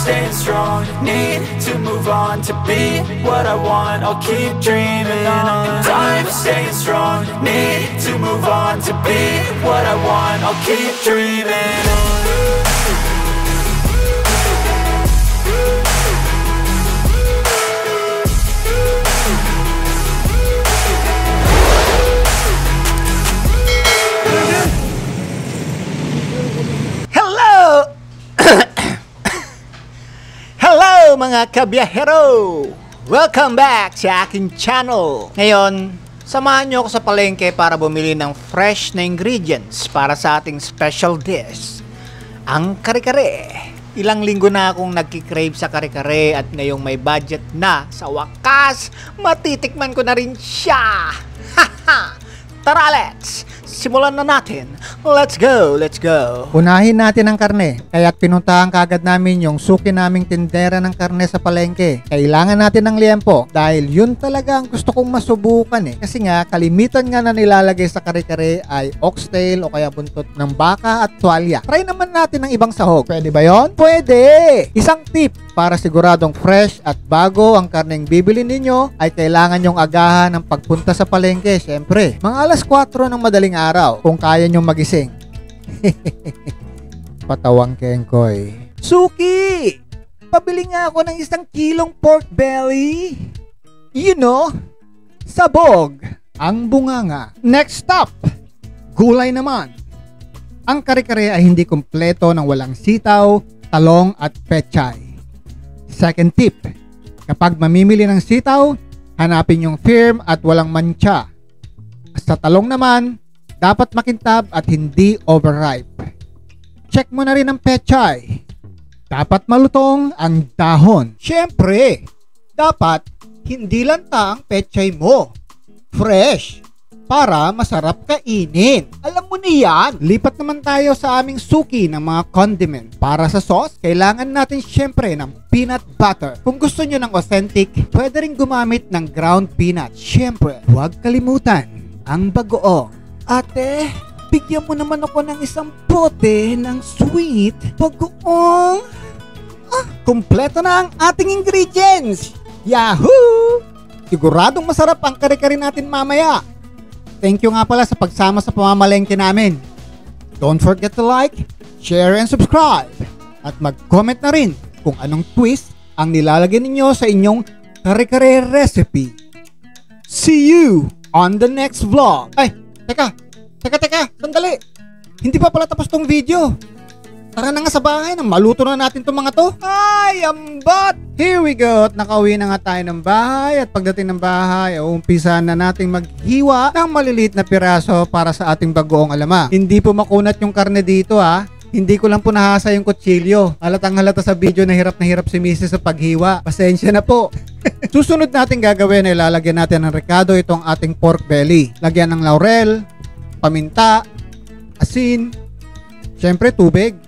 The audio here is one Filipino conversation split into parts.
staying strong. Need to move on to be what I want. I'll keep dreaming on. I'm staying strong. Need to move on to be what I want. I'll keep dreaming on. Hello mga kabiyahero! Welcome back sa aking channel. Ngayon, samahan nyo ako sa palengke para bumili ng fresh na ingredients para sa ating special dish, ang kare-kare. Ilang linggo na akong nagkikrave sa kare-kare at ngayong may budget na, sa wakas, matitikman ko na rin siya! Haha! Tara, let's! Simulan na natin. Let's go, let's go. Unahin natin ang karne, kaya't pinuntahan kaagad namin yung suki naming tindera ng karne sa palengke. Kailangan natin ng liempo dahil yun talaga ang gusto kong masubukan Kasi nga, kalimitan nga na nilalagay sa kare-kare ay oxtail o kaya buntot ng baka at tuwalya. Try naman natin ng ibang sahog. Pwede ba yon? Pwede! Isang tip para siguradong fresh at bago ang karneng bibili ninyo ay kailangan yung agahan ng pagpunta sa palengke. Siyempre, mga alas 4 ng madaling araw kung kaya nyong magising. Patawang kengkoy. Suki! Pabili nga ako ng 1 kilong pork belly. You know, sabog ang bunganga. Next stop, gulay naman. Ang kare-kare ay hindi kumpleto ng walang sitaw, talong at pechay. Second tip, kapag mamimili ng sitaw, hanapin yung firm at walang mancha. Sa talong naman, dapat makintab at hindi overripe. Check mo na rin ang pechay. Dapat malutong ang dahon. Siyempre, dapat hindi lanta ang pechay mo. Fresh, para masarap kainin. Alam mo niyan. Lipat naman tayo sa aming suki ng mga condiment. Para sa sauce, kailangan natin siyempre ng peanut butter. Kung gusto nyo ng authentic, pwede rin gumamit ng ground peanut. Siyempre, huwag kalimutan ang bagoong. Ate, bigyan mo naman ako ng 1 bote ng sweet bagoong. Kumpleto na ang ating ingredients. Yahoo! Siguradong masarap ang kare-kare natin mamaya. Thank you nga pala sa pagsama sa pamamalengke namin. Don't forget to like, share, and subscribe. At mag-comment na rin kung anong twist ang nilalagay ninyo sa inyong kare-kare recipe. See you on the next vlog. Ay, teka, sandali. Hindi pa pala tapos tong video. Tara na nga sa bahay nang maluto na natin tong mga to. Ay, ambat! Here we go. At nakauwi na nga tayo ng bahay. At pagdating ng bahay, umpisa na nating maghiwa ng maliliit na piraso para sa ating bagoong alama. Hindi po makunat yung karne dito Hindi ko lang po nahasa yung kutsilyo. Halatang halata sa video na hirap si Mrs. sa paghiwa. Pasensya na po. Susunod natin gagawin ay lalagyan natin ng rekado itong ating pork belly. Lagyan ng laurel, paminta, asin, syempre tubig.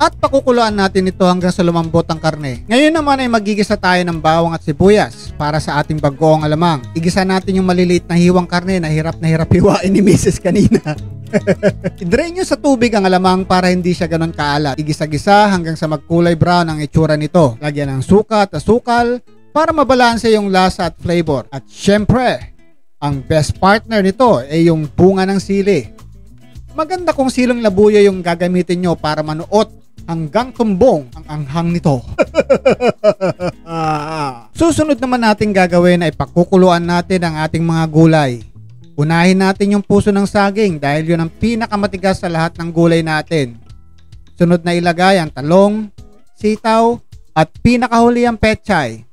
At pakukuluan natin ito hanggang sa lumambot ang karne. Ngayon naman ay magigisa tayo ng bawang at sibuyas para sa ating bagoong alamang. Igisa natin yung maliliit na hiwang karne na hirap hiwain ni Mrs. kanina. I-drain nyo sa tubig ang alamang para hindi siya ganon kaalat. Igisa-gisa hanggang sa magkulay brown ang itsura nito. Lagyan ng suka at asukal para mabalanse yung lasa at flavor. At syempre, ang best partner nito ay yung bunga ng sili. Maganda kung silong labuyo yung gagamitin nyo para manuot hanggang tumbong ang anghang nito. Susunod naman natin gagawin ay pakukuluan natin ang ating mga gulay. Unahin natin yung puso ng saging dahil yun ang pinakamatigas sa lahat ng gulay natin. Sunod na ilagay ang talong, sitaw, at pinakahuli ang pechay.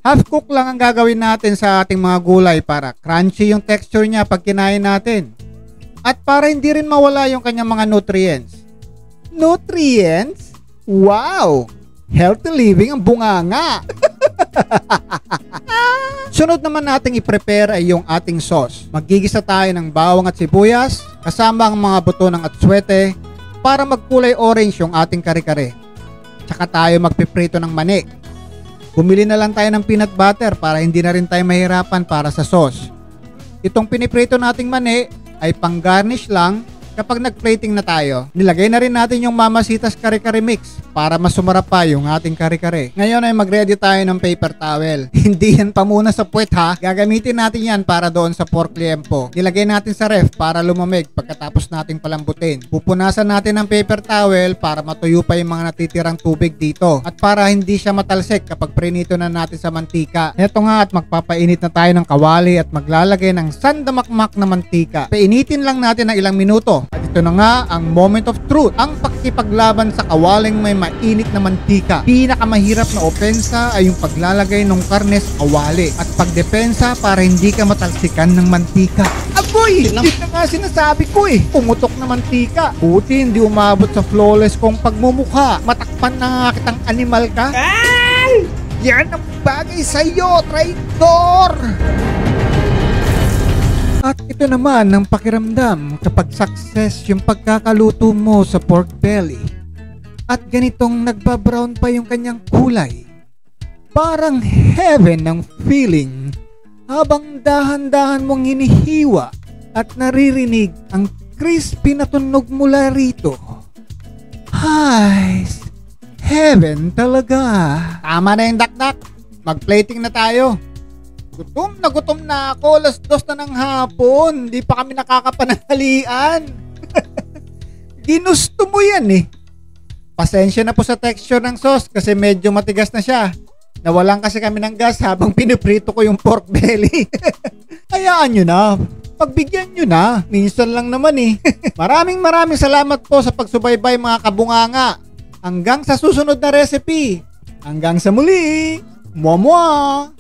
Half cook lang ang gagawin natin sa ating mga gulay para crunchy yung texture niya pag kinain natin. At para hindi rin mawala yung kanyang mga nutrients. Nutrients? Wow! Healthy living ang bunganga! Sunod naman nating i-prepare ay yung ating sauce. Magigisa tayo ng bawang at sibuyas kasama ang mga buto ng atsuete para magkulay orange yung ating kare-kare. Tsaka tayo magpiprito ng mani. Bumili na lang tayo ng peanut butter para hindi na rin tayo mahirapan para sa sauce. Itong piniprito nating mani ay pang-garnish lang kapag nag-plating na tayo, nilagay na rin natin yung Mamacita's kare-kare mix para mas sumarap pa yung ating kare-kare. Ngayon ay mag-ready tayo ng paper towel. Hindi yan pa muna sa puwet ha. Gagamitin natin yan para doon sa pork liempo. Nilagay natin sa ref para lumamig pagkatapos nating palambutin. Pupunasan natin ng paper towel para matuyo pa yung mga natitirang tubig dito. At para hindi siya matalsik kapag prinito na natin sa mantika. Eto nga at magpapainit na tayo ng kawali at maglalagay ng sandamakmak na mantika. Painitin lang natin ng ilang minuto. At ito na nga ang moment of truth. Ang pakikipaglaban sa kawaling may mainit na mantika. Pinakamahirap na opensa ay yung paglalagay ng karne sa kawali at pagdepensa para hindi ka matalsikan ng mantika. Agoy! Yun na nga sinasabi ko eh. Pumutok na mantika. Buti hindi umabot sa flawless kong pagmumukha. Matakpan na nga kitang animal ka. Ay! Yan ang bagay sa'yo, traitor! At ito naman ang pakiramdam kapag success yung pagkakaluto mo sa pork belly. At ganitong nagbabrown pa yung kanyang kulay. Parang heaven ang feeling habang dahan-dahan mong hinihiwa at naririnig ang crispy na tunog mula rito. Hay, heaven talaga. Tama na yung dakdak. Mag-plating na tayo. Gutom na ako. Alas 2 na ng hapon. Di pa kami nakakapanalian. Ginusto mo yan eh. Pasensya na po sa texture ng sauce kasi medyo matigas na siya. Nawalan kasi kami ng gas habang piniprito ko yung pork belly. Hayaan nyo na. Pagbigyan nyo na. Minsan lang naman eh. Maraming salamat po sa pagsubaybay mga kabunganga. Hanggang sa susunod na recipe. Hanggang sa muli. Mwah mwah.